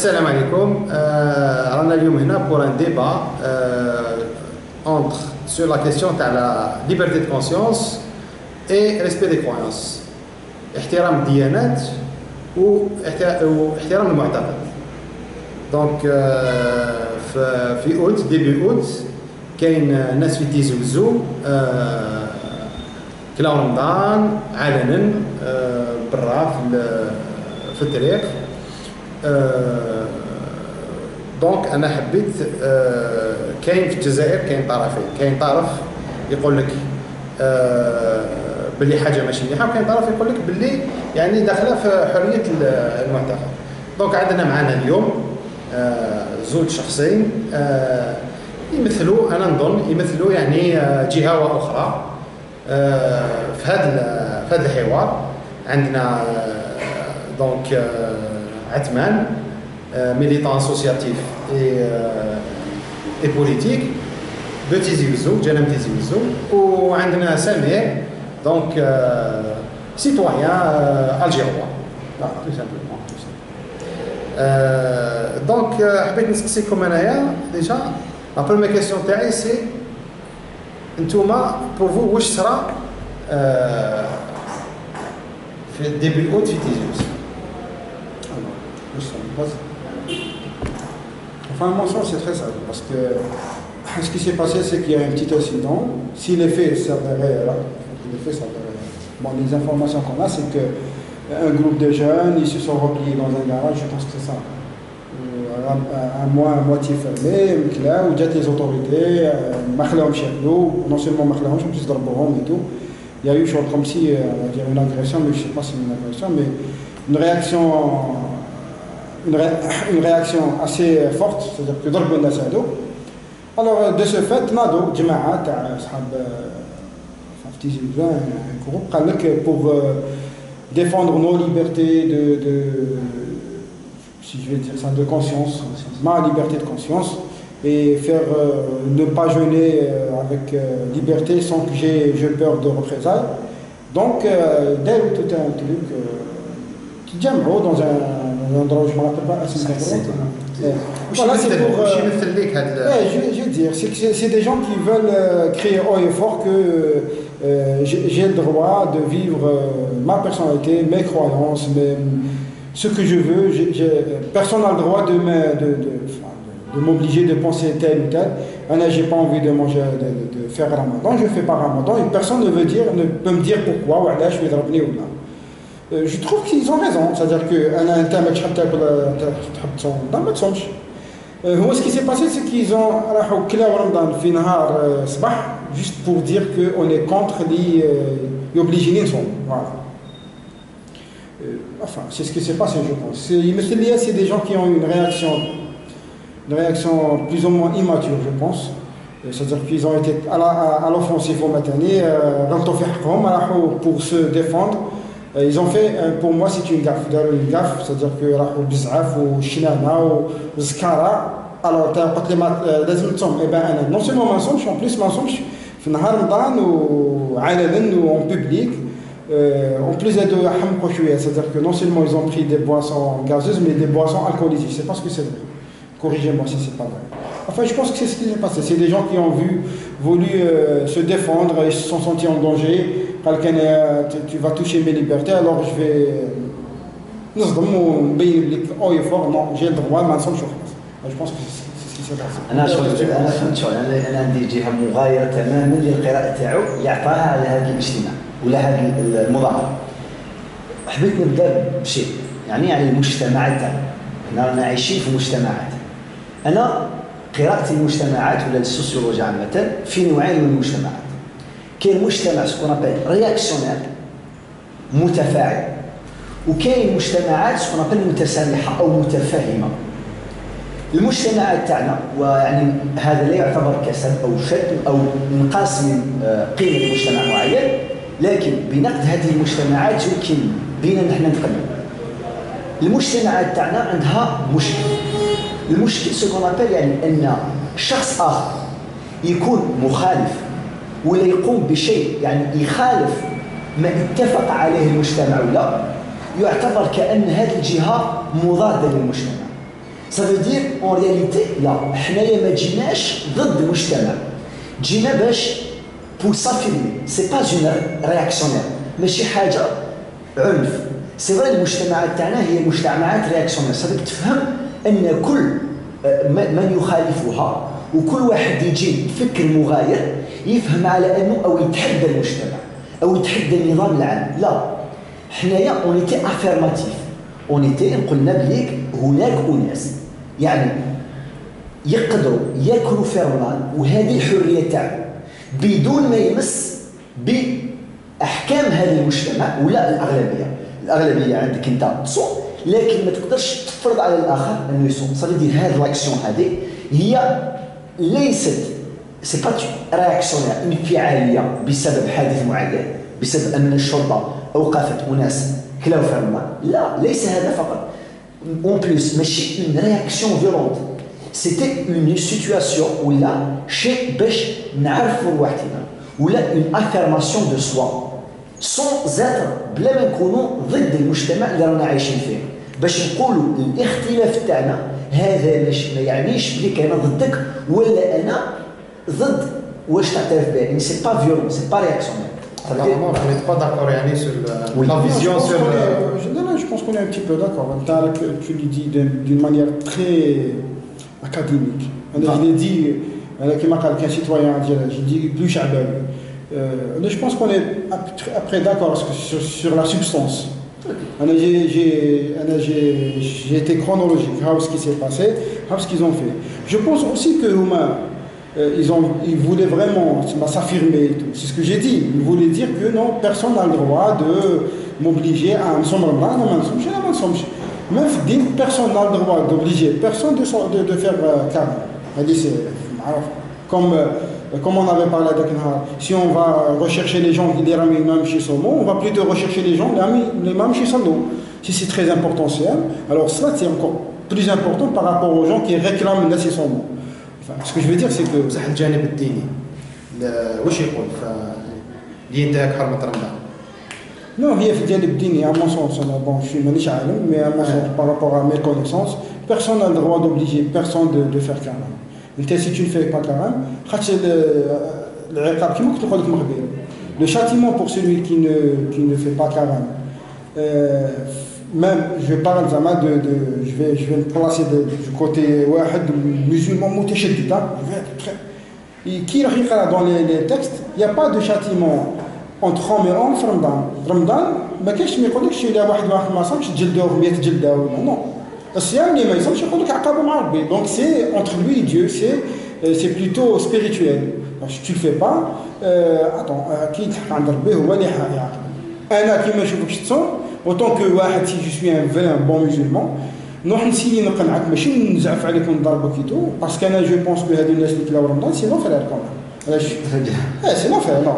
Assalamu alaikum. On a pour un débat sur la question de la liberté de conscience et respect des croyances. احترام الديانات واحترام المعتقد. دونك في اوت ديبي اوت كاين ناس في تيزي وزو كلا رمضان علنا برا في الطريق. دونك انا حبيت كاين في الجزائر كاين طرفين، كاين طرف يقول لك باللي حاجه ماشي مليحه، وكاين طرف يقول لك باللي يعني داخله في حريه المعتقد. دونك عندنا معنا اليوم زوج شخصين يمثلوا، انا نظن يمثلوا يعني جهه اخرى في هذا الحوار. عندنا دونك عثمان ميليتان اسوسياتيف اي بوليتيك دو تيزي وزو، جنم تيزي وزو. وعندنا سمير دونك سيتويان الجيروا. تو سامبلومون دونك حبيت نسقسيكم انايا ديجا لا بروميير كيسيون تاعي سي نتوما بور فو واش صرا في ديبي اوت في تيزي وزو. Enfin, à mon sens, c'est très simple, parce que ce qui s'est passé, c'est qu'il y a un petit incident. Si les faits s'avéraient là, bon, les informations qu'on a, c'est qu'un groupe de jeunes, ils se sont repliés dans un garage, je pense que c'est ça. À moitié fermé, là où il y a les autorités, non seulement en plus et tout. Il y a eu comme si, on va dire une agression, mais je ne sais pas si c'est une agression, mais une réaction assez forte, c'est-à-dire que ضربوا الناس هادو. Alors de ce fait ناضوا جماعة تاع أصحاب في تيزي وزو un groupe قال لك pour défendre nos libertés de si je vais dire ça de conscience, ma liberté de conscience, et faire ne pas jeûner avec liberté sans que j'ai peur de représailles. Donc داروا tout un truc qui جمعوا dans un endroit où je ne me rappelle pas assez. Voilà, c'est pour. Je veux dire, c'est des gens qui veulent crier haut et fort que j'ai le droit de vivre ma personnalité, mes croyances, ce que je veux. Personne n'a le droit de m'obliger de penser tel ou tel. Je n'ai pas envie de manger, de faire Ramadan, je ne fais pas Ramadan, et personne ne peut me dire pourquoi, ou là, je vais ramener ou là. Je trouve qu'ils ont raison, c'est-à-dire que ce qui s'est passé, c'est qu'ils ont juste pour dire qu'on est contre les obligés. Voilà. Enfin, c'est ce qui s'est passé, je pense. C'est des gens qui ont une réaction plus ou moins immature, je pense. C'est-à-dire qu'ils ont été à l'offensive au matin, pour se défendre. Ils ont fait, pour moi, c'est une gaffe, c'est-à-dire que Bzaf ou Shinana ou Zkara, alors non seulement mensonge, en plus mensonge, ou en public, en plus c'est-à-dire que non seulement ils ont pris des boissons gazeuses, mais des boissons alcoolisées. Je ne sais pas ce que c'est vrai. Corrigez-moi si c'est pas vrai. Enfin, je pense que c'est ce qui s'est passé. C'est des gens qui ont voulu se défendre et se sont sentis en danger. Tu vas toucher mes libertés, alors je vais. Non, j'ai le droit, mais je pense que c'est ce qui s'est passé. أنا فهمت شغل. أنا عندي جهة مغايرة تماما للقراءة تاعو يعطاها على هذا الاجتماع ولا هذه المظاهرة. حبيت نبدأ بشيء يعني على المجتمعات تاعنا. احنا رانا عايشين في مجتمعات. أنا قراءة المجتمعات ولا السوسيولوجيا عامة في نوعين من المجتمعات. كاين مجتمع سكون ابل رياكسيونير متفاعل، وكاين مجتمعات سكون ابل متسامحه او متفاهمه. المجتمعات تاعنا ويعني هذا لا يعتبر كسب او شد او نقاص من قيمه مجتمع معين، لكن بنقد هذه المجتمعات يمكن بينا نحن نتقدم. المجتمعات تاعنا عندها مشكل. المشكل سكون ابل يعني ان شخص اخر يكون مخالف ولا يقوم بشيء يعني يخالف ما اتفق عليه المجتمع ولا يعتبر كأن هذه الجهة مضادة للمجتمع. Ça veut dire, en réalité, là, حنايا ما جيناش ضد المجتمع. جينا باش pour s'affirmer. C'est pas une réactionnaire. ماشي حاجة عنف. C'est vrai المجتمعات تاعنا هي مجتمعات رياكسيونير. صدق تفهم أن كل من يخالفها وكل واحد يجي بفكر مغاير يفهم على أنه أو يتحدى المجتمع أو يتحدى النظام العام. لا. حنايا on était affirmatif. On était قلنا بليك هناك أناس يعني يقدروا ياكلوا في رمضان وهذه الحريه تاعهم بدون ما يمس باحكام هذا المجتمع ولا الاغلبيه عندك انت تصوم لكن ما تقدرش تفرض على الاخر انه يصوم. صافي هذه لاكسيون هذه هي ليست سي با رياكسيونير انفعاليه بسبب حادث معين بسبب ان الشرطه اوقفت اناس كلاو في رمضان. لا ليس هذا فقط. En plus, ماشي une réaction violente. C'était une situation où là, chez باش نعرفوا رواحتنا ولا une affirmation de soi sans être بلا ما نكونوا ضد المجتمع اللي رانا عايشين فيه. باش نقولوا الاختلاف تاعنا هذا ما يعنيش بليك انا ضدك ولا انا ضد واش تعترف به. يعني c'est pas violent, c'est pas réactionnaire. Alors, non, on n'est pas d'accord sur la vision sur je pense qu'on est un petit peu d'accord. Tu le dis d'une manière très académique. Je l'ai dit, qu'un citoyen, je dis plus charbel. Je pense qu'on est après d'accord sur la substance. J'ai été chronologique, ce qui s'est passé, ce qu'ils ont fait. Je pense aussi que ils voulaient vraiment s'affirmer. C'est ce que j'ai dit. Ils voulaient dire que non, personne n'a le droit de m'obliger à me sommer. Même personne n'a le droit d'obliger personne de faire carême. Comme on avait parlé avec Nahar, si on va rechercher les gens qui les ramènent même chez Somo, on va plutôt rechercher les gens les mêmes chez Somo. Si c'est très important, alors cela c'est encore plus important par rapport aux gens qui réclament la Somo. Ce que je veux dire, c'est que بصح الجانب الديني واش يقول اللي ينتهك حرمة رمضان؟ Non, هي في الجانب الديني à mon sens, bon, je suis مانيش عالم, mais à mon sens, par rapport à mes connaissances, personne n'a le droit d'obliger personne de faire carême. Si tu ne fais pas carême, العقاب كيما كنت نقول لك من قبل. Le châtiment pour celui qui ne fait pas carême. Même, je parle je vais me placer du côté musulman متشدد. Qui regarde dans les textes, il n'y a pas de châtiment entre hommes et hommes في رمضان. ما كاينش ما يقولكش إلا واحد ما صامش تجلدوه 100 جلدة ولا non. الصيام اللي ما يصامش يقول لك عقابه مع ربي. Donc c'est entre lui et Dieu, c'est plutôt spirituel. Donc si tu le fais pas, attends, كي تلحق عند ربي هو اللي يعاقب. أنا كيما نشوفكش تصوم autant que واحد si je suis un bon musulman نروح نسيي نقنعك ماشي نزعف عليك ونضربك كيتو باسكو انا جو بونس بهذو الناس اللي كلاو رمضان سي نو فرير كوم علاش سي نو فرير نو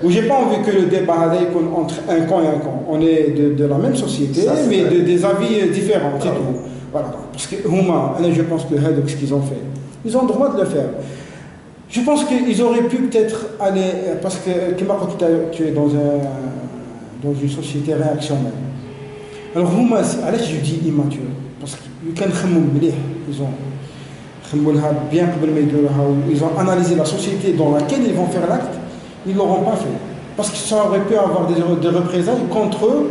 و جي با انفي كو لو ديبا هذا يكون انتر ان كون et un camp. On est de la même société ça, mais des avis différents c'est tout. Voilà parce que huma انا je pense que هذوك ce qu'ils ont fait ils ont le droit de le faire. Je pense qu'ils auraient pu peut-être aller parce que كما قلت tu es dans une société réactionnaire. Alors هما علاش je dis immature parce que كان خمموا مليح ils ont خمموا لها bien قبل ما يديروها ils ont analysé la société dans laquelle ils vont faire l'acte ils l'auront pas fait parce que ça aurait pu avoir des représailles contre eux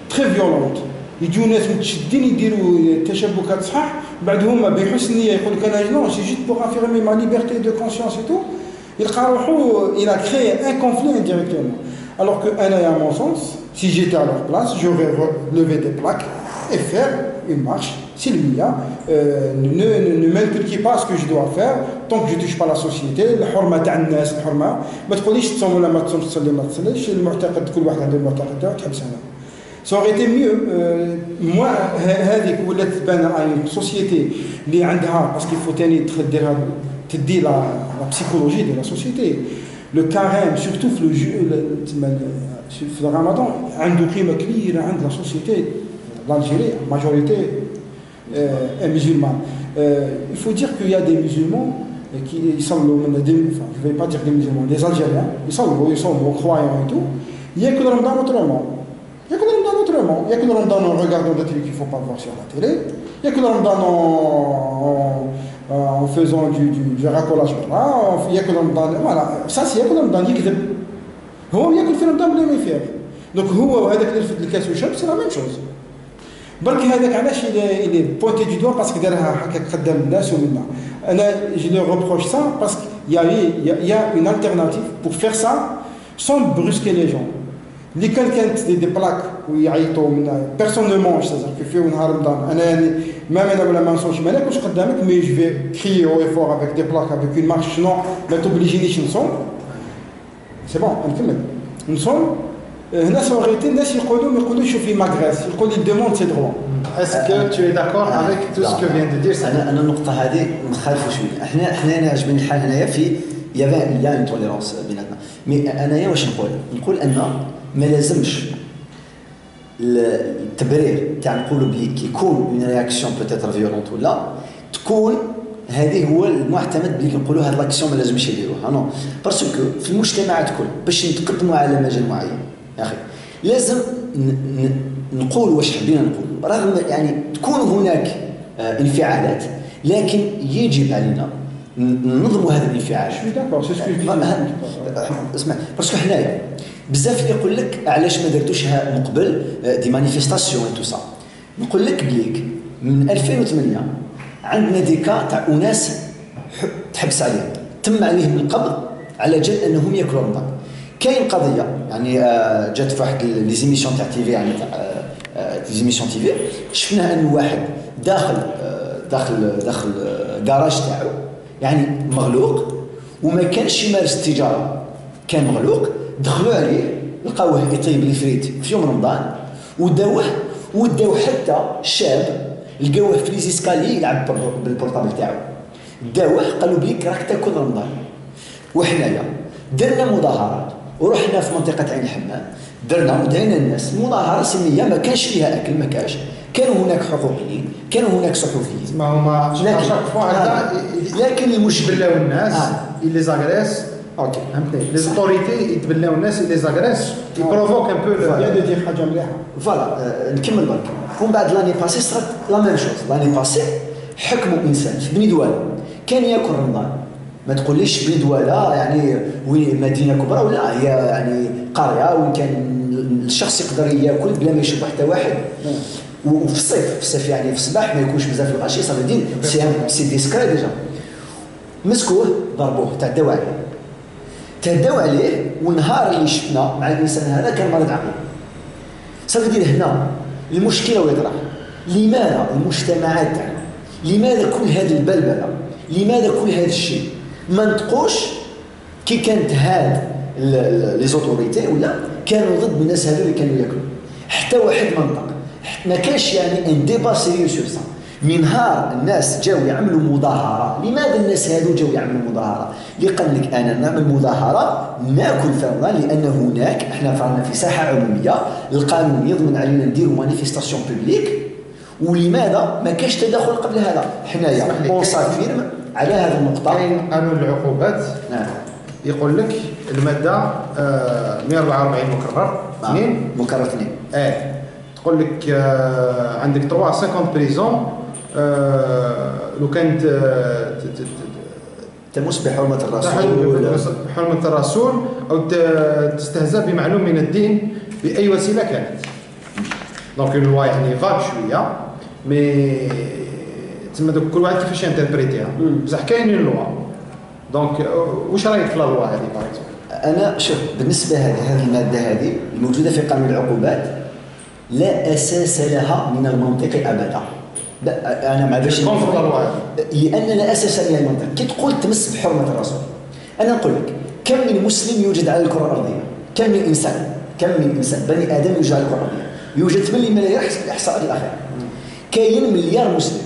très violentes. يجوا ناس متشدين يديروا تشبكات صحاح بعد هما بحسن نيه يقول لك انا non c'est juste pour affirmer ma liberté de conscience et tout. يلقى روحو il a créé un conflit indirectement. Alors que à mon sens, si j'étais à leur place, j'aurais levé des plaques et faire une marche silmia. Ne m'inculquez pas ce que je dois faire tant que je ne touche pas la société. الحرمة تاع الناس الحرمة ما تقوليش تصوم ولا ما تصومش تصلي ما تصليش المعتقد كل واحد عنده المعتقد تاعو تحب سنة. Ça aurait été mieux. Moi, هذيك ولات تبان une société اللي عندها parce qu'il faut تاني تدي la psychologie de la société. Le carême, surtout le ramadan, عنده قيمة كبيرة عند la société l'Algérie, la majorité est musulmane. Il faut dire qu'il y a des musulmans qui صلوا enfin je vais pas dire des musulmans, des Algériens, ils sont croyants et tout, il y a que le ramadan autrement. autrement. Il y a que le Ramadan en regardant des trucs qu'il ne faut pas voir sur la télé. Il y a que le Ramadan en faisant du racolage. Il y a que le Ramadan. Voilà, ça c'est il y a que le Ramadan يكذب. هو ياكل في رمضان بلا ما يفيق. دونك هو وهذاك اللي رفد الكاس وشرب سي لا ميم شوز. برك هذاك علاش il est pointé du doigt parce que دارها هكاك قدام الناس ومنا. انا je le reproche ça parce qu'il y a une alternative pour faire ça sans brusquer les gens. اللي كانت دي بلاك ويعيطوا من بيرسون نو مونج سازر في نهار رمضان انا يعني ما انا ولا ما نصومش ما ناكلش قدامك مي جو في كريي او ايفور افيك دي بلاك افيك اون مارش نو ما توبليجينيش نصوم سي بون نكمل نصوم هنا سوغيتي الناس يقولوا شوفي ماغريس يقول لي دوموند سي دروا اسكو تو اي داكور افيك تو سكو فيان دو دير انا النقطه هذه مخالفه شويه احنا انا عجبني الحال هنايا في يا اون توليرونس بيناتنا مي انايا واش نقول ان ما لازمش التبرير تاع نقولوا بلي كي يكون اون رياكسيون بوتيتر فيولونت ولا تكون هذه هو المعتمد بلي نقولوا هاد لاكسيون ما لازمش يديروها نو باسكو في المجتمعات كل باش نتقدموا على مجال معين يا اخي لازم نقول واش حبينا نقول رغم يعني تكون هناك انفعالات لكن يجب علينا ننظموا هذا الانفعال. اسمع باسكو حنايا بزاف يقول لك علاش ما درتوش من قبل دي مانيفيستاسيون تو سا نقول لك بليك من 2008 عندنا دي كا تاع اناس تحبس عليهم تم عليهم القبض على جال انهم ياكلوا رمضان. كاين قضيه يعني جات في واحد لي زيميسيون تاع تي في يعني تاع لي زيميسيون تي في شفنا ان واحد داخل كراج تاعو يعني مغلوق وما كانش يمارس التجاره كان مغلوق دخلوا عليه لقاوه يطيب لي فريت في يوم رمضان وداوه حتى شاب لقاوه في ليزيسكالي يلعب بالبورطابل تاعو داوه قالوا بليك راك تاكل رمضان. وحنايا درنا مظاهرات ورحنا في منطقه عين الحمام ودعينا الناس مظاهره سلميه ما كانش فيها اكل ما كانوا هناك حقوقيين كانوا هناك صحفيين ما هما لكن المشكل بلاو الناس اللي زاغريس اوكي فهمتني لي زوتوريتي يتبلاو الناس اللي زاغريس يبروفوك ان بو يا دير حاجه مليحه فوالا نكمل برك ومن بعد لاني باسي صرات لا ميم شوز لاني باسي حكموا انسان في بني دوله كان ياكل رمضان ما تقوليش بني دوله يعني وين مدينه كبرى ولا هي يعني قريه وين كان الشخص يقدر ياكل بلا ما يشوف حتى واحد وفي الصيف يعني في الصباح ما يكونش بزاف الغاشي صافي دين سي ديسكري ديجا مسكوه ضربوه تعداو عليه والنهار اللي شفنا مع الانسان هذا كان مريض عقل صافي دير هنا المشكله ويطرح لماذا المجتمعات تاعنا لماذا كل هذه البلبله لماذا كل هذا الشيء ما نطقوش كي كانت هاد لي زوتوريتي ولا كانوا ضد الناس هذو اللي كانوا ياكلوا حتى واحد منطق ما كانش يعني ان ديبا سيريو سور سا من نهار الناس جاوا يعملوا مظاهره لماذا الناس هذو جاوا يعملوا مظاهره اللي قال لك انا نعمل مظاهره ناكل في رمضان لان هناك احنا فرنا في ساحه عموميه القانون يضمن علينا نديروا مانيفيستاسيون بوبليك ولماذا ما كاش تدخل قبل هذا حنايا اون فيرم على هذه النقطه كاين قانون العقوبات يقول لك الماده 144 مكرر 2 مكرر 2 تقول لك عندك 350 بريزون لو كانت تمس بحرمه الرسول بحرمه الرسول او تستهزأ بمعلوم من الدين باي وسيله كانت دونك لوا يعني فاك شويه مي تسمى دوك كل واحد كيفاش ينتربريتيها بصح كاينين لوا دونك واش رايك في لا لوا هذه باغ انا شوف بالنسبه هذه الماده هذه الموجوده في قانون العقوبات لا اساس لها من المنطق ابدا لا انا ما عرفتش لان لا اساس لها من المنطق كي تقول تمس بحرمه الرسول انا نقول لك كم من مسلم يوجد على الكره الارضيه كم من انسان بني ادم يوجد على الكره الارضيه يوجد 8 ملايير الاحصاءات الاخيره كاين مليار مسلم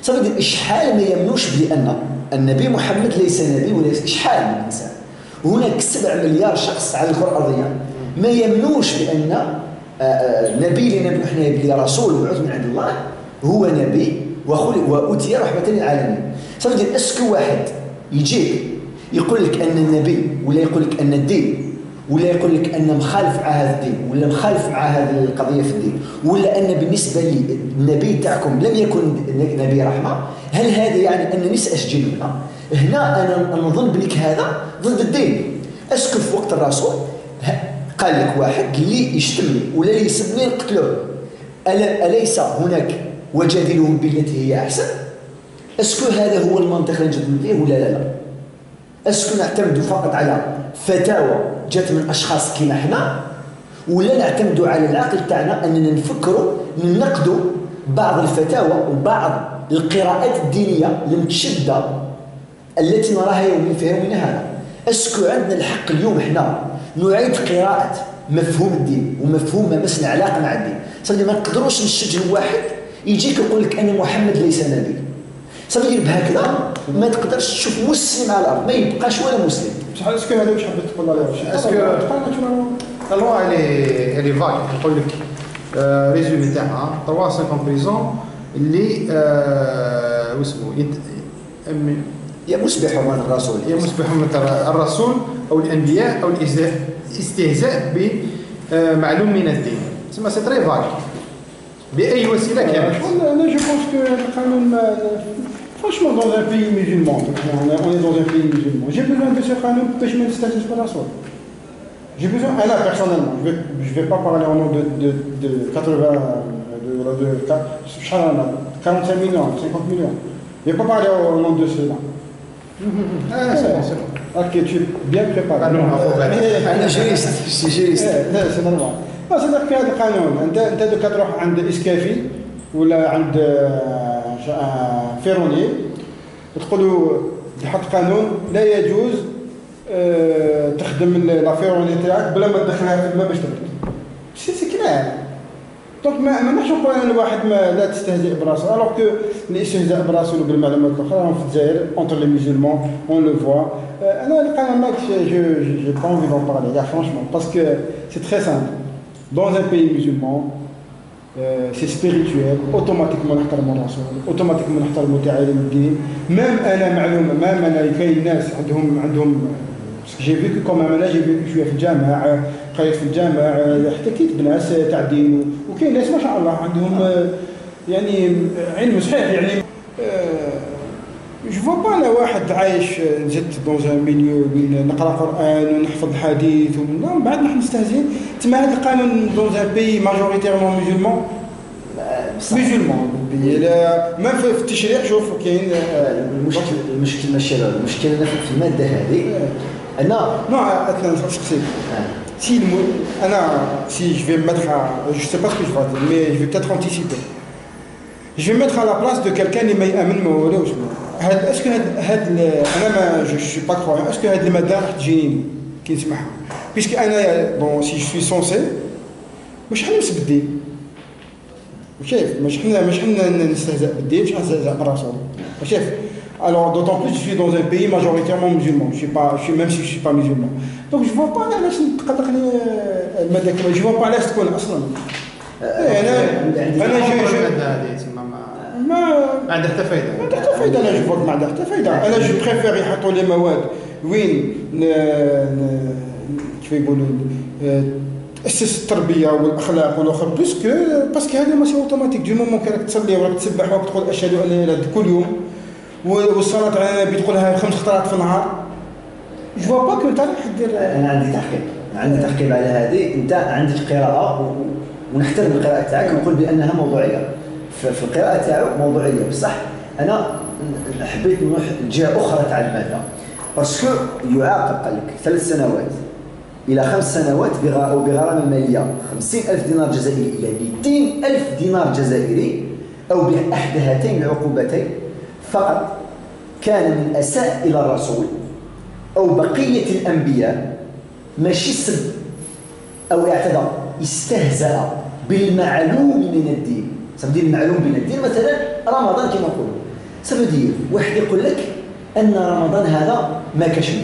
صافي اشحال ما يمنوش بان النبي محمد ليس نبي وليس اشحال من الانسان هناك 7 مليار شخص على الكره الارضيه ما يمنوش بان نبي لنبي احنا بلي رسول وبعث من عند الله هو نبي واتي رحمه للعالمين صافي اسكو واحد يجيك يقول لك ان النبي ولا يقول لك ان الدين ولا يقول لك ان مخالف مع هذا الدين ولا مخالف مع هذه القضيه في الدين، ولا ان بالنسبه لي النبي تاعكم لم يكن نبي رحمه، هل هذا يعني انني ساسجن هنا؟ انا نظن بليك هذا ضد الدين. اسكو في وقت الرسول قال لك واحد اللي يشتمني ولا اللي يسبني نقتلوه، اليس هناك وجادلهم بالتي هي احسن؟ اسكو هذا هو المنطق اللي نجد فيه ولا لا؟ اسكو نعتمد فقط على فتاوى جات من اشخاص كيما حنا، ولا نعتمد على العقل تاعنا اننا نفكروا ننقدوا بعض الفتاوى وبعض القراءات الدينيه المتشده التي نراها يوميا في يومنا هذا؟ اسكو عندنا الحق اليوم حنا نعيد قراءه مفهوم الدين ومفهوم ما مسنا علاقه مع الدين؟ صافي ما نقدروش نشجع واحد يجيك يقول لك ان محمد ليس نبي، صافي بهكذا ما تقدرش تشوف مسلم على الارض، ما يبقاش ولا مسلم. بصح اسكو هذا واش حبيت تقول عليه؟ اسكو لا لوا اللي فاك يقول لك ريزومي تاعها 350 بريزون اللي واسمو يمس بحرمة الرسول، يمس بحرمة الرسول او الانبياء او الاستهزاء بمعلوم من الدين. تسمى سي تري فاك باي وسيله كانت. انا جو بونس كو القانون franchement dans un pays musulman, on est dans un pays musulman, j'ai besoin de ce canon باش ما نستهزئش بالرسول. J'ai besoin, là personnellement, je vais pas parler au nom de 45 millions, 50 millions. Je vais pas parler au nom de ceux-là. Ah, c'est bon. Ok, tu es bien préparé. أنا جريست لا c'est normal. صدق في هذا القانون انت دوكا تروح عند اسكافي ولا عند فيروني تقولوا تحط قانون لا يجوز تخدم لا فيروني تاعك بلا ما تدخلها في الماء باش تبرد. سي كلام. دونك ما نحش نقول ان الواحد ما لا تستهزئ براسو، الوغ كو الاستهزاء براسو وبالمعلومات الاخرى راهم في الجزائر اونتر لي ميزولمون اون لو فوا. انا القانون ماكش جو با انفي دون بارلي يا فرانشمون باسكو سي تري سامبل. Dans un pays musulman, c'est spirituel, automatiquement نحترموا الرسول، automatiquement نحترموا تعاليم الدين. même أنا معلومة، même أنا كاين ناس عندهم j'ai vécu comme أنا j'ai vécu شوية في الجامع، قريت في الجامع، احتكيت بناس تاع دين، وكاين ناس ما شاء الله عندهم يعني علم صحيح يعني. جو فوا با انا واحد عايش زدت دون ان ميليو وين نقرا قران ونحفظ الحديث ومن بعد نحن مستهزئين. تما هذا القانون دون ان بي ماجوريتيرمون مسلمون ما في التشريع. شوف كاين المشكل ماشي هذا، المشكل في الماده هذه. انا اثناء نسقسيك سي انا سي جو في mettre je sais pas ce que je vais dire mais je vais peut-être anticiper. Je vais mettre à la place de quelqu'un اللي ما يامن ما والوش. هاد اسكو هاد انا ما جو سوي با كرويون اسكو هاد الماده راح تجيني كي نسمعها بيسك انا بون سي جو سوي سونسي مش حنمس بالدين. شايف مش حنا نستهزأ بالدين، مش نستهزأ بالرسول. شايف alors d'autant plus je suis dans un pays majoritairement musulman, je suis même si je suis pas musulman, donc je vois pas علاش تقلقني الماده كما je vois pas علاش تكون اصلا. انا ما عندها حتى فايده. ما عندها حتى فايده. انا جو ما عندها حتى فايده. انا جو بريفير يحطوا لي مواد وين كيف يقولوا تاسس التربيه والاخلاق والاخر باسكو هذا ماشي اوتوماتيك. دو مومون كانك تصلي وراك تسبح وراك تقول اشهد ان لا اله الا الله كل يوم والصلاه على النبي تقولها 5 خطرات في النهار. جو فوا با كو انت راح دير. انا عندي تحقيق على هذه. انت عندك قراءه ونحترم القراءه تاعك ونقول بانها موضوعيه. في القراءه تاعو موضوعيه بصح انا حبيت نروح لجهه اخرى تاع الماده باسكو يعاقب قال لك 3 سنوات الى 5 سنوات بغرامه ماليه 50,000 دينار جزائري الى 200,000 دينار جزائري او باحدى هاتين العقوبتين فقط كان من اساء الى الرسول او بقيه الانبياء، ماشي سب او اعتدى، استهزأ بالمعلوم من الدين. سبدي المعلوم من الدين مثلا رمضان كما نقولوا، سبدي واحد يقول لك ان رمضان هذا ما كشف،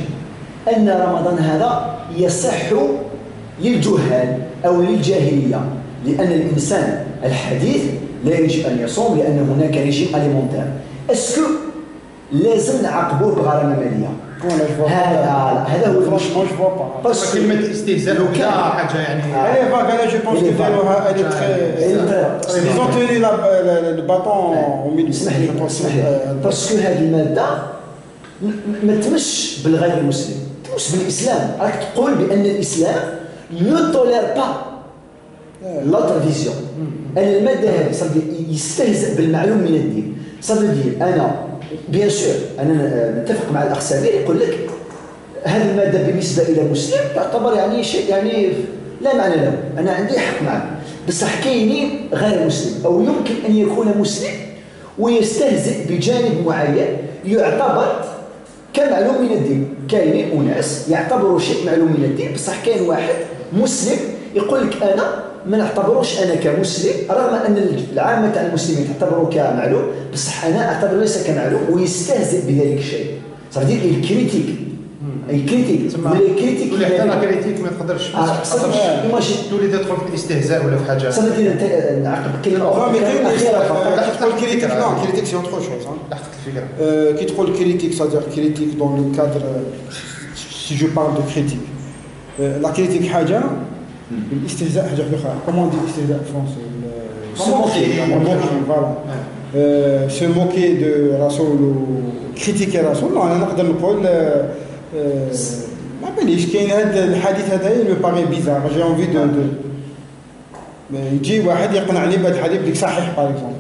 ان رمضان هذا يصح للجهال او للجاهليه، لان الانسان الحديث لا يجب ان يصوم لان هناك ريجيم اليمونتير. اسكو لازم نعاقبوه بغرامه ماليه؟ هذا هو فرانشمون جو فوا با كلمه استهزاء وكذا حاجه يعني elle est vague انا جو بونس كو داروها elle est très ils ont tenu le bâton au milieu اسمح لي باسكو هذه الماده ما تمش بالغير المسلم تمش بالاسلام راك تقول بان الاسلام ne tolère pas l'autre vision الماده هذه صافي يستهزئ بالمعلوم من الدين صافي دير انا بيان سور انا نتفق مع الاخ سمير يقول لك هذه الماده بالنسبه الى مسلم تعتبر يعني شيء يعني لا معنى له انا عندي حق معه بصح كاينين غير مسلم او يمكن ان يكون مسلم ويستهزئ بجانب معين يعتبر كمعلوم من الدين كاينين اناس يعتبروا شيء معلوم من الدين بصح كاين واحد مسلم يقول لك انا ما نعتبروش انا كمسلم رغم ان العامه تاع المسلمين تعتبره كمعلوم بصح انا اعتبره ليس كمعلوم ويستهزئ بذلك الشيء صافي دير الكريتيك ولا الكريتيك ولا حتى لا كريتيك ما تقدرش تولي تدخل في الاستهزاء ولا في حاجه صافي دير نعقب كلمه اخرى تقول كريتيك نو كريتيك سي اوتر شوز لحقت الفكره كي تقول كريتيك صادير كريتيك دون لو كادر سي جو بارل دو كريتيك لا كريتيك حاجه الاستهزاء حاجه اخرى كومون دي الاستهزاء فرونسي se moquer de رسول critiquer رسول non انا نقدر نقول ما باليش كاين هذا الحديث هذا مي باري بيزار جي انفي دو يجي واحد يقنعني بهذا الحديث بديك صحيح باغ اكزومبل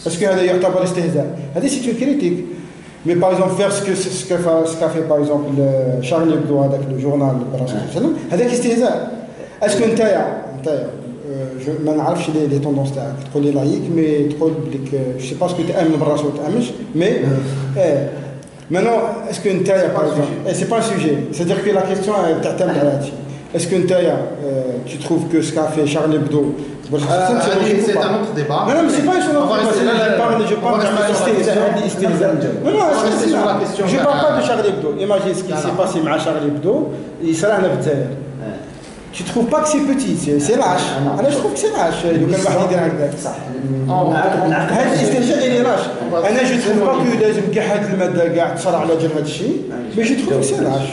باسكو هذا يعتبر استهزاء هذا سي اون كريتيك مي باغ اكزومبل فير سكافي باغ اكزومبل شارلي بدو هذاك لو جورنال الرسول صلى الله عليه وسلم هذاك استهزاء اسكو نتايا ما نعرفش لي توندونس تاعك تقول لي لايك مي تقول لك جو سي باسكو تامن بالرسول تامنش مي maintenant est-ce que نتايا باغ اكزومبل سي با سوجي c'est-à-dire que la question تعتمد على هذا الشيء est-ce que نتايا tu trouves que ce qu'a fait Charlie Hebdo c'est un autre débat non mais c'est pas une autre je parle non je parle pas de Charlie Hebdo imagine ce qui s'est passé مع Charlie Hebdo يصرا هنا في الجزائر tu trouves pas que c'est petit c'est lâche انا je trouve que c'est lâche لو كان واحد يدير هكذاك صح هذا الاستهزاء اللي لاش انا جو تروف با كو لازم كاع هاد الماده كاع تصرع على وجه هذا الشيء مي جو تروف سي لاش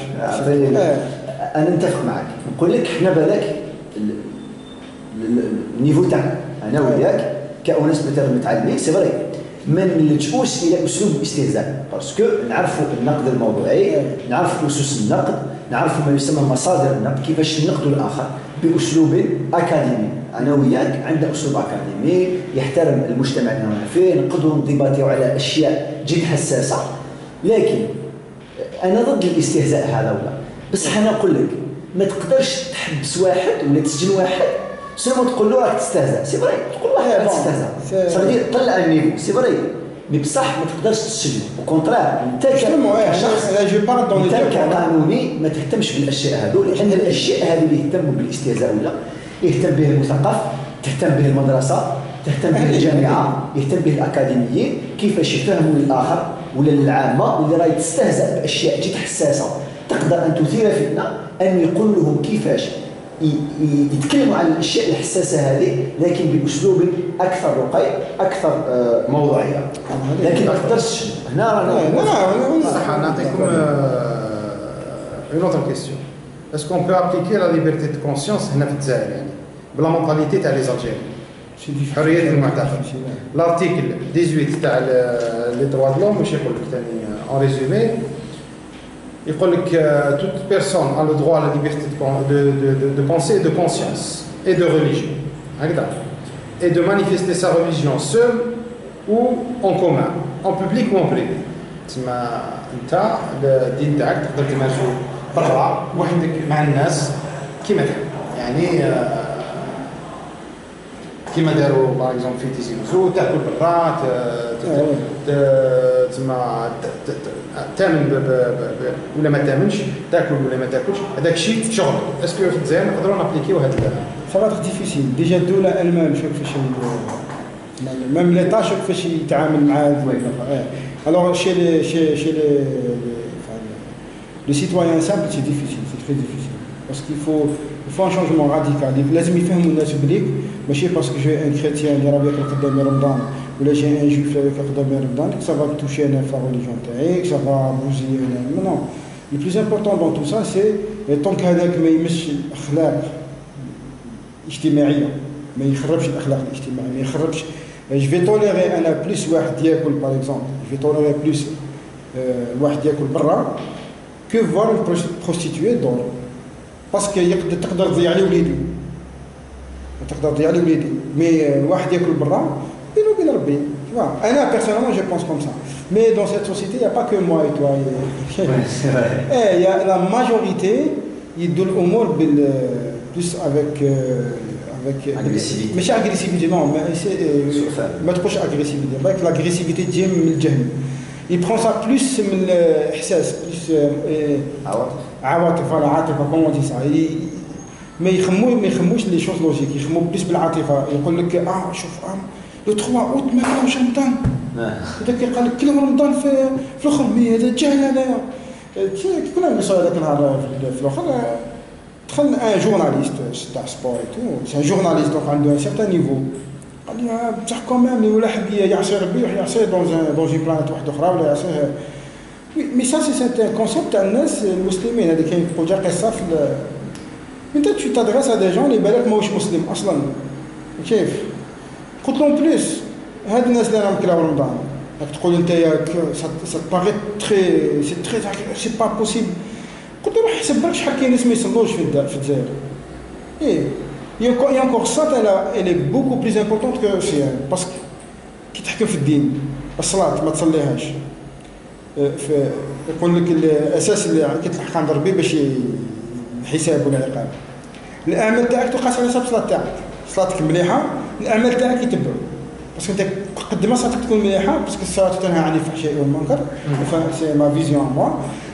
انا نتفق معك نقول لك حنا بالك النيفو تاعنا انا وياك كأناس مثلا متعلمين سي فري ما نلجؤوش الى اسلوب الاستهزاء باسكو نعرفوا النقد الموضوعي نعرفوا اسس النقد نعرفوا ما يسمى مصادر النقد كيفاش ننقدوا الاخر باسلوب اكاديمي انا وياك عندنا اسلوب اكاديمي يحترم المجتمع اللي رانا فيه نقدروا نضبطوا على اشياء جد حساسه لكن انا ضد الاستهزاء هذا ولا بس انا نقول لك ما تقدرش تحبس واحد ولا تسجن واحد سيرمون تقول له راك تستهزأ سي فري تقول له راك تستهزأ صافي طلع النيفو سي فري مي بصح ما تقدرش تسجن او كونترير انت كقانوني ما تهتمش بالاشياء هذو لان الاشياء هذه اللي يهتموا بالاستهزاء ولا يهتم به المثقف تهتم به المدرسه تهتم به الجامعه يهتم به الاكاديميين كيفاش يفهموا للاخر ولا للعامه واللي راهي تستهزأ باشياء جد حساسه تقدر ان تثير فتنه ان يقول لهم كيفاش يتكلموا عن الاشياء الحساسه هذه لكن باسلوب اكثر رقي اكثر موضوعيه لكن ما تقدرش هنا رانا صح نعطيكم une autre question est-ce qu'on peut appliquer la liberté de conscience هنا في الجزائر يعني بلا مونطاليتي تاع لي زالجيريين حريه المعتقد لارتيكل 18 تاع لي دروا دو لوم واش يقول لك ثاني en résumé يقول لك toute personne a le droit à la liberté de pensée et de conscience et de religion هكذا et de manifester sa religion seule ou en commun en public ou en privé تسمى انت الدين تاعك تقدر تمارسو برا وحدك مع الناس كيما تحب يعني كيما داروا باغ اكزومبل في تيزي وزو تاكل برا تسمى تامن ولا ما تامنش تاكل ولا ما تاكلش هذاك الشيء في شغلك اسكو في الجزائر نقدروا نابليكيو هذا صافا ديفيسيل ديجا الدوله المام شوف كيفاش ميم ليطا شوف كيفاش يتعامل مع الوغ شي لو سيتويان سامبل سي ديفيسيل سي تري ديفيسيل باسكو يفو ان شونجمون راديكال لازم يفهموا الناس بليك ماشي باسكو جاي ان كريتيان اللي راه ياكل قدامي رمضان ولا جاي ان جوف اللي ياكل قدامي رمضان سافا توشي انا في ريليجيون تاعي سافا بوزي نو Le plus important dans tout ça, c'est tant qu'هذاك ما يمش اخلاق اجتماعيه، ما يخربش الاخلاق الاجتماعيه، ما يخربش. Je vais tolérer انا بليس واحد ياكل باغ اكزومبل، je vais tolérer بليس الواحد ياكل برا que voir une prostituée dehors. باسكو تقدر تضيع لي وليدي، تقدر تضيع لي وليدي، مي الواحد ياكل برا بينو وبين ربي. انا personnellement je pense comme ça. Mais dans cette société, il n'y a pas que moi et toi. Il y a la majorité, ils donnent au monde plus avec agressivité. Mais c'est agressivité, non, mais c'est agressivité. Avec l'agressivité, il prend ça plus plus عواطف. Voilà, عاطفة, comment on dit ça. ما يخموش les choses logiques, يخمو plus بالعاطفة. يقول لك شوف لو 3 اوت ما كانش رمضان. هذاك قال لك كل رمضان في الاخر، مي هذا جاهل هذايا. كنا نقصوا هذاك النهار في الاخر دخل ان جورناليست تاع سبور اي تو، سي ان جورناليست دونك عنده ان سيغتان نيفو. قال لي بصح كومام ولا حب يعصي ربي يروح يعصي دون جي بلانيت واحده اخرى ولا يعصيه. مي سا سي ان كونسيبت تاع الناس المسلمين. هذه كاين بروجا قصه في انت تو تادريس ا دي جون اللي بالك ماهوش مسلم اصلا. كيف قلت لهم بليس هاد الناس اللي راهم كلاو رمضان راك تقول انت ياك سا باغي تري سي با بوسيبل. قلت له حسب بالك شحال كاين ناس ما يصلوش في الجزائر. ايه يا انكور سا elle est beaucoup plus importante que الصيام، باسكو كي تحكم في الدين الصلاه ما تصليهاش يقول لك الاساس اللي كتلحق عند ربي باش الحساب ولا العقاب. الاعمال تاعك تقاس على حسب الصلاه تاعك. صلاتك مليحه الاعمال تاعك يتبعوا، باسكو انت قد ما صلاتك تكون مليحه باسكو الصلاه تنهى عن الفحشاء والمنكر. سي ما فيزيون موا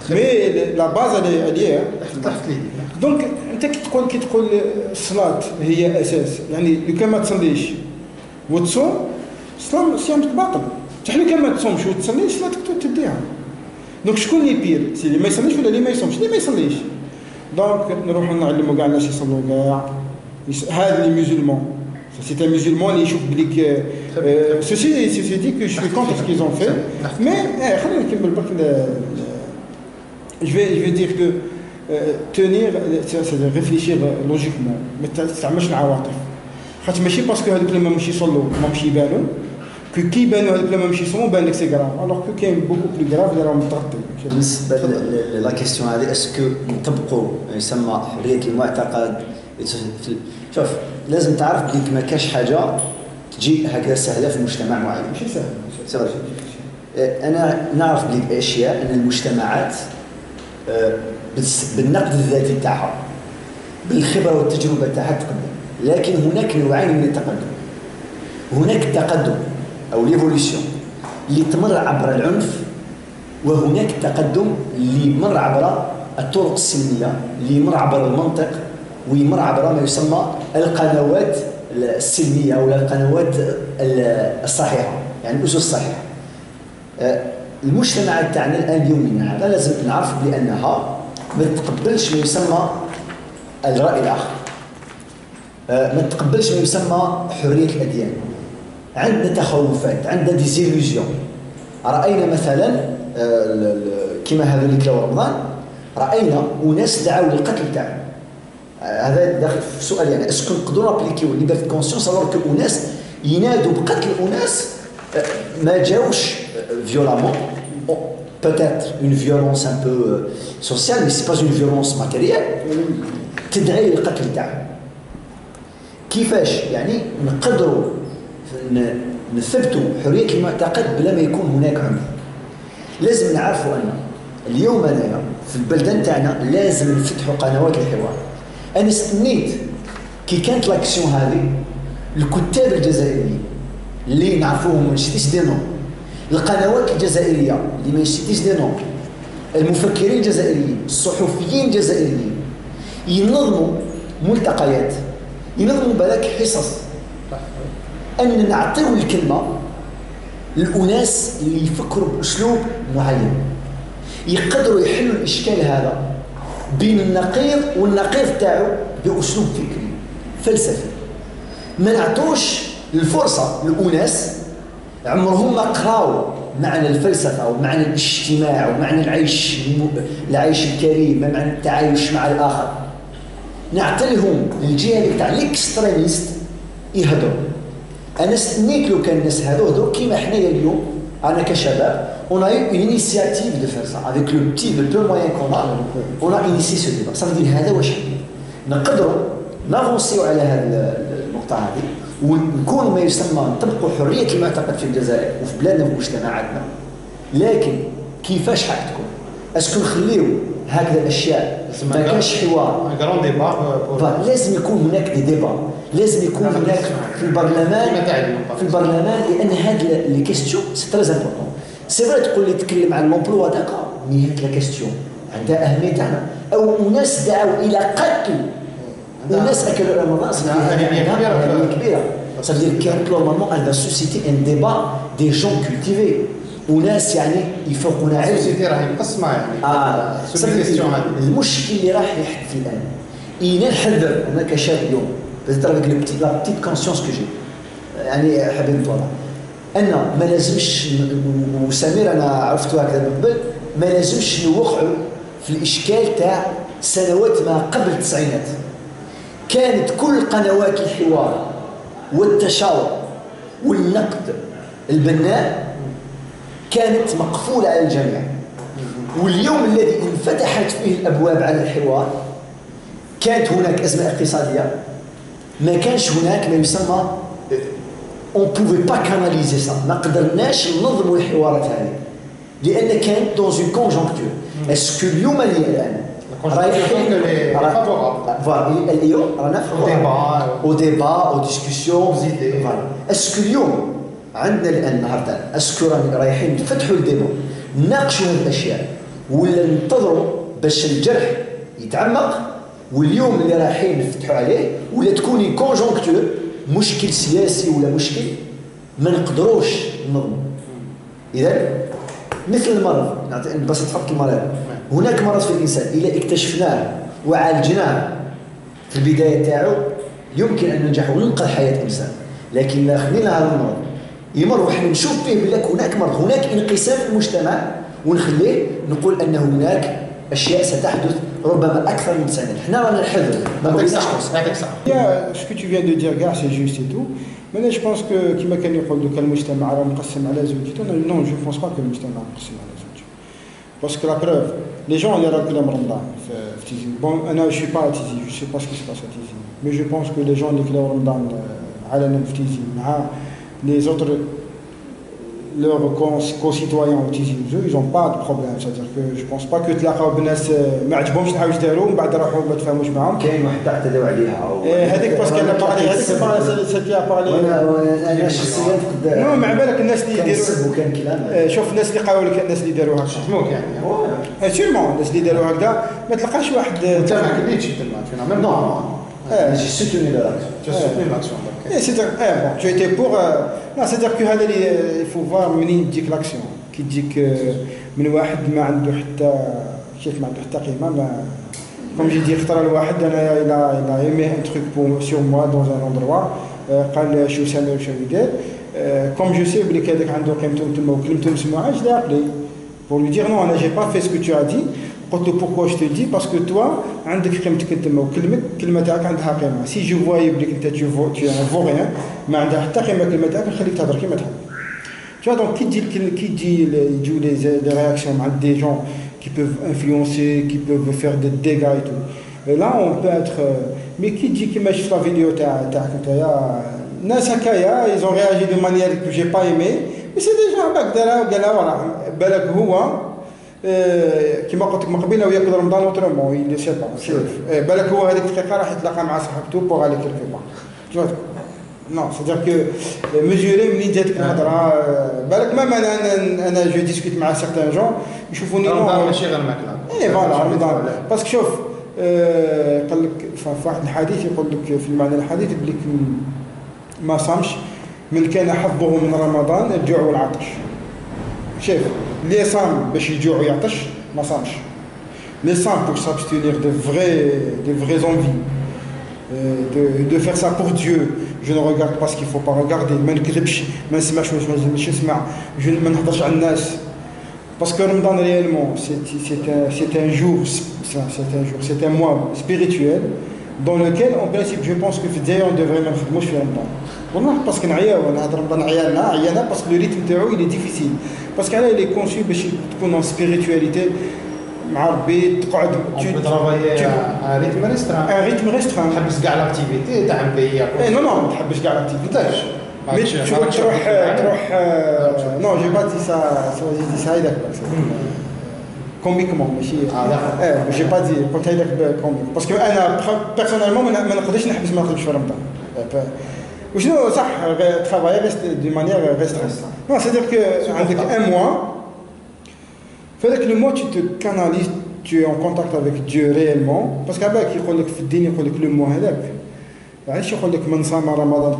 مي لا باز اللي تحت لي. دونك انت كي تقول الصلاه هي اساس، يعني لو كان ما تصليش وتصوم صيامك باطل. بصح لو كان ما تصومش وتصلي صلاتك تديها. دونك شكون اللي بير؟ سي اللي ما يصليش ولا اللي ما يصومش؟ اللي ما يصليش. دونك نروحوا نعلموا كاع الناس يصلوا كاع. هذا لي مسلمون، c'est un musulman اللي يشوف بليك ceci dit que je suis contre ce qu'ils ont fait. mais خلينا نكمل برك. je vais dire que tenir c'est réfléchir logiquement، ما تستعملش العواطف. خاطر ماشي باسكو هذوك اللي ما ماشي يصلوا ما ماشي يبانوا كي يبانوا هذوك اللي ما ماشي يصوموا بان لك سي غراف، الوغ كو كاين بوكو بلو غراف اللي راهم متغطين. بالنسبه لا كيستيون هذه اسكو نطبقوا يسمى حريه المعتقد؟ شوف لازم تعرف بليك ما كاش حاجه تجي هكذا سهله في مجتمع معين. ماشي سهل. انا نعرف بليك اشياء ان المجتمعات بالنقد الذاتي تاعها بالخبره والتجربه تاعها تقدم، لكن هناك نوعين من التقدم. هناك التقدم او ليفوليسيون اللي تمر عبر العنف، وهناك التقدم اللي يمر عبر الطرق السلميه، اللي يمر عبر المنطق ويمر عبر ما يسمى القنوات السلميه او القنوات الصحيحه، يعني الاسس الصحيحه. المجتمعات تاعنا الان اليومين هذا لازم نعرف بانها ما تقبلش ما يسمى الراي الاخر، ما تقبلش ما يسمى حريه الاديان. عندنا تخوفات، عندنا ديزيلوزيون. راينا مثلا كما هذا اللي كلاو رمضان، راينا وناس دعاوا للقتل تاعهم. هذا داخل في سؤال، يعني اسكو نقدروا نابليكيو ليبرتي كونسيونس الوغ كو اناس ينادوا بقتل اناس ما جاوش فيولامون. peut-être une violence un peu sociale mais c'est pas une violence matérielle تدعي للقتل تاعهم. كيفاش يعني نقدروا نثبتوا حريه المعتقد بلا ما يكون هناك عنف؟ لازم نعرفوا ان اليوم هنايا في البلدان تاعنا لازم نفتحوا قنوات الحوار. انا استنيت كي كانت لاكسيون هذه الكتاب الجزائريين اللي نعرفوهم ما نشتيش دي نوم، القنوات الجزائريه اللي ما نشتيش دي نوم، المفكرين الجزائريين، الصحفيين الجزائريين ينظموا ملتقيات، ينظموا بالك حصص ان نعطيو الكلمه للاناس اللي يفكروا باسلوب معين يقدروا يحلوا الاشكال هذا بين النقيض والنقيض تاعو باسلوب فكري فلسفي. ما نعطوش الفرصه للاناس عمرهم ما قراو معنى الفلسفة ومعنى الاجتماع ومعنى العيش الكريم، معنى التعايش مع الآخر، نعطيهم الجهة اللي تاع الاكستريميست يهضروا. أنا استنيت لو كان الناس هذو كيما حنايا اليوم أنا كشباب on a eu une initiative de faire ça avec le peu de moyens qu'on a, on a initié ce débat. Ça veut dire هذا واش نقدروا نافونسيو على هذه النقطة هذه ونكون ما يسمى نطبقوا حرية المعتقد في الجزائر وفي بلادنا وفي مجتمعاتنا. لكن كيفاش حتكون؟ اسكو نخليو هكذا الاشياء ما كانش حوار؟ لازم يكون هناك دي ديبا، لازم يكون هناك في البرلمان لان هاد لي كيستيون سي تري امبورطون. سي فري تقول لي تكلم عن لومبلوا داكور، مي هاد لا كيستيون عندها اهميه تاعنا. او ناس دعوا الى قتل وناس اكلوا رمضان، اهميه كبيره. c'est-à-dire que normalement elle va susciter un débat des gens cultivés وناس يعني يفوقنا علم. السوسيتي راهي مقسمه يعني المشكل اللي راح يحدث الان إنا نحذر انا كشاب اليوم بتدرك لا بتيت كونسيونس كو جي يعني حابين نطلع ان ما لازمش، وسمير انا عرفتو هكذا من قبل، ما لازمش نوقعوا في الاشكال تاع سنوات ما قبل التسعينات. كانت كل قنوات الحوار والتشاور والنقد البناء كانت مقفولة على الجميع، واليوم الذي انفتحت فيه الأبواب على الحوار كانت هناك أزمة اقتصادية، ما كانش هناك ما يسمى on pouvait pas canaliser ça، ما قدرناش ننظموا الحوارات هذه لأن كانت dans une conjoncture. اسكو اليوم اللي الآن رايحين اليوم رانا au débat aux discussions voilà. اسكو اليوم عندنا الان النهارده اسكو رايحين نفتحوا الديبا نناقشوا هذه الاشياء ولا ننتظروا باش الجرح يتعمق، واليوم اللي رايحين نفتحوا عليه ولا تكون كونجونكتور مشكل سياسي ولا مشكل ما نقدروش ننظموا. اذا مثل المرض بس تفرق المرض، هناك مرض في الانسان اذا اكتشفناه وعالجناه في البدايه تاعو يمكن ان ننجح وننقذ حياه انسان، لكن لا خلينا هذا المرض يمر وحنا نشوف فيه بلك هناك مرض، هناك انقسام في المجتمع ونخليه نقول ان هناك اشياء ستحدث ربما اكثر من سنه. حنا رانا نحذر ما بغيناش يا سكو تو فيان دو دير كاع سي جوست اي تو. مانا جو بونس كو كيما كان يقول دوك المجتمع راه مقسم على زوجته، نو جو بونس با كو المجتمع مقسم على زوجته باسكو لا بروف لي جون اللي راكو كلام رمضان في تيزي. بون انا جو با تيزي جو سي با سكو سي با تيزي، مي جو بونس كو لي جون اللي كلاو رمضان علنا في تيزي مع les autres, leurs concitoyens autisés, ils n'ont pas de problème. C'est-à-dire que je ne pense pas que تلاقاو بناس ما عجبهمش الحوايج داروا ومن بعد راحوا ما تفاهموش معاهم. كاين واحد اعتداو عليها هذيك باسكو انا بارلي هذيك سيتي بارلي انا شخصيا نو مع بالك الناس اللي يديروا كان كلام شوف الناس اللي قالوا لك الناس اللي داروا هكا شتموك يعني سيرمون الناس اللي داروا هكذا ما تلقاش واحد انت ما كليتش فينا ميم نو j'ai soutenu l'action. Bon, tu étais pour. Non, c'est-à-dire que il faut voir منين تجيك l'action. كي تجيك من واحد ما عنده حتى شيء ما عنده حتى قيمة ما comme j'ai dit اختار الواحد أنا il a aimé un truc sur moi dans un endroit قال شو سامي وشو يدير comme je sais بلي كذاك عنده قيمته تما وكلمته مسموعة je l'ai appelé pour lui dire non أنا j'ai pas fait ce que tu as dit. قلت له pourquoi je te dis parce que toi عندك قيمتك انت وكلمه تاعك عندها قيمه. سي جو فواي بليك انت tu es un vaurien ما عندها حتى قيمه كلمه تاعك نخليك تهضر كيما تحب. tu vois donc كي يجيو les réactions مع des gens qui peuvent influencer qui peuvent faire des dégâts et tout et là on peut être mais كي تجي كيما شفت لا فيديو تاعك انت يا ناس هكايا ils ont réagi de manière que j'ai pas aimé mais c'est des gens هكاك قالوا بالك هو كما قلت لك من قبيله وياكل رمضان اوترومون يلي سي با بالك هو هذيك الدقيقه راح يتلاقى مع صاحبته بوغ على كيلكو با نو سيدير كو ميزوري منين جاتك الهضره بالك ما انا جو ديسكوت مع سيغتان جون يشوفوني رمضان ماشي غير ماكله اي فوالا رمضان باسكو شوف قال لك في واحد الحديث يقول لك في المعنى الحديث بلي ما صامش من كان حظه من رمضان الجوع والعطش. شوف اللي صام باش يجوع ويعطش ما صامش. لي صام بور سابستينير دي فغي انفي de faire ça pour Dieu. Je ne regarde pas ce qu'il ne faut pas regarder. ما نكذبش ما نسمعش واش ما نسمع. ما نهضرش على الناس. Parce que Ramadan réellement c'est un jour, c'est un mois spirituel dans lequel en principe je pense que في الجزائر on devrait ما نخدموش في رمضان. والله parce que نعياو انا هاد رمضان عيانا parce que le rythme تاعو il est difficile. Parce qu'elle il est conçu باش تكون en spiritualité. On peut travailler à un rythme restreint. Un rythme restreint. تحبس كاع l'activité تاع البيئة. Non, ما تحبش كاع l'activité. Mais tu تروح non, j'ai pas dit ça, j'ai dit ça هيداك comiquement ماشي. j'ai pas dit قلت هيداك comique. Parce que أنا personnellement ما نقدرش نحبس ما نخدمش في رمضان. وشنو صح travailler reste d'une manière restreinte. Non, c'est-à-dire que عندك un mois. فهذاك le mois tu te canalises, tu es en contact avec Dieu réellement parce qu'abak يقول لك في الدين يقول لك le mois هذاك علاش يقول لك من صام رمضان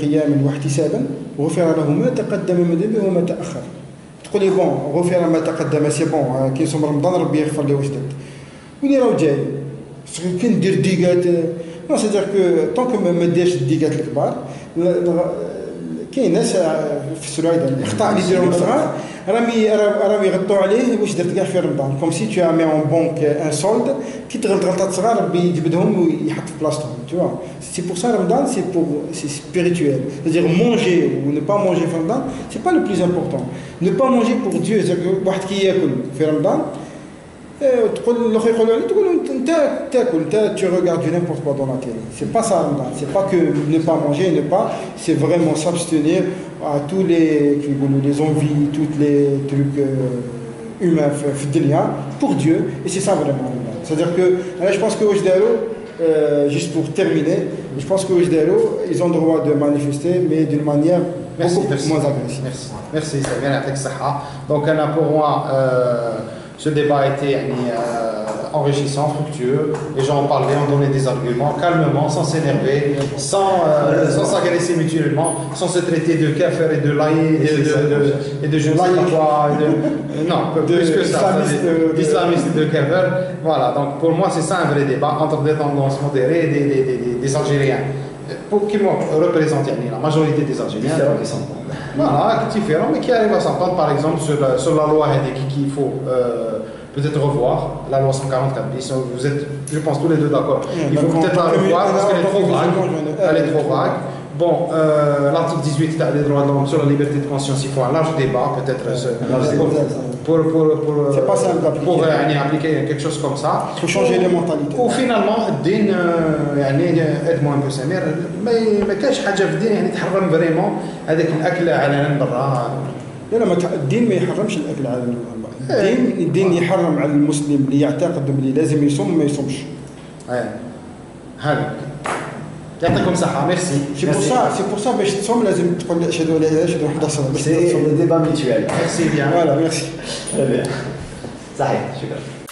قياما واحتسابا غفر له ما تقدم من ذنبه وما تاخر تقول لي بون غفر ما تقدم سي بون كي يصوم رمضان ربي يغفر له واش درت وين راه جاي كي ندير ديغات نو سي دير كو طونك ما ديرش الديغات الكبار كاين ناس في السعوديه الاخطاء اللي يديرهم الصغار راهم يغطوا عليه واش درت كاع في رمضان كوم سي تو مي اون بونك ان سولد كي تغلط غلطات صغار ربي يجبدهم ويحط في بلاصتهم tu vois c'est pour ça Ramadan c'est spirituel c'est-à-dire manger ou ne pas manger في رمضان c'est pas le plus important ne pas manger pour Dieu c'est-à-dire واحد كي ياكل في رمضان تقول الاخر يقول عليه تقول انت تاكل انت tu regardes du n'importe quoi dans la télé c'est pas ça Ramadan c'est pas que ne pas manger ne pas c'est vraiment s'abstenir à tous les envies toutes les trucs humains في الدنيا pour Dieu et c'est ça vraiment c'est-à-dire que là je pense que واش داروا juste pour terminer je pense que واش داروا ils ont le droit de manifester mais d'une manière beaucoup moins agressive. Merci ça vient avec ça. Donc pour moi ce débat a été enrichissant, fructueux. Les gens ont parlé, ont donné des arguments calmement, sans s'énerver, sans s'agresser mutuellement, sans se traiter de kafir et de laïc et de je ne sais pas quoi. Non, plus que ça. D'islamistes et de kafir. Voilà, donc pour moi c'est ça un vrai débat entre des tendances modérées et des Algériens. Pour qui représente la majorité des Algériens. Voilà, différents, mais qui arrivent à s'entendre par exemple sur la loi qu'il faut peut-être revoir, la loi 144 bis. Vous êtes, je pense, tous les deux d'accord. Il faut peut-être la revoir parce qu'elle est trop vague. Elle est trop vague. Bon, l'article 18 des droits de l'homme sur la liberté de conscience, il faut un large débat, peut-être pour appliquer quelque chose comme ça. Il faut changer les mentalités. Ou finalement, الدين aide-moi un peu Samir, ما كاينش حاجة في الدين يعني تحرم فريمون هذاك الأكل على برا. لا الدين ما يحرمش الأكل على الدين يحرم على المسلم اللي يعتقد بلي لازم يصوم ما يصومش. هذا يعطيكم الصحة ميرسي. سي بور سا باش تصوم لازم تقول أشهد أن لا إله إلا الله أشهد أن محمدا رسول الله. سي ديبا ميتوال. ميرسي بيان. فوالا ميرسي. صحيح شكرا.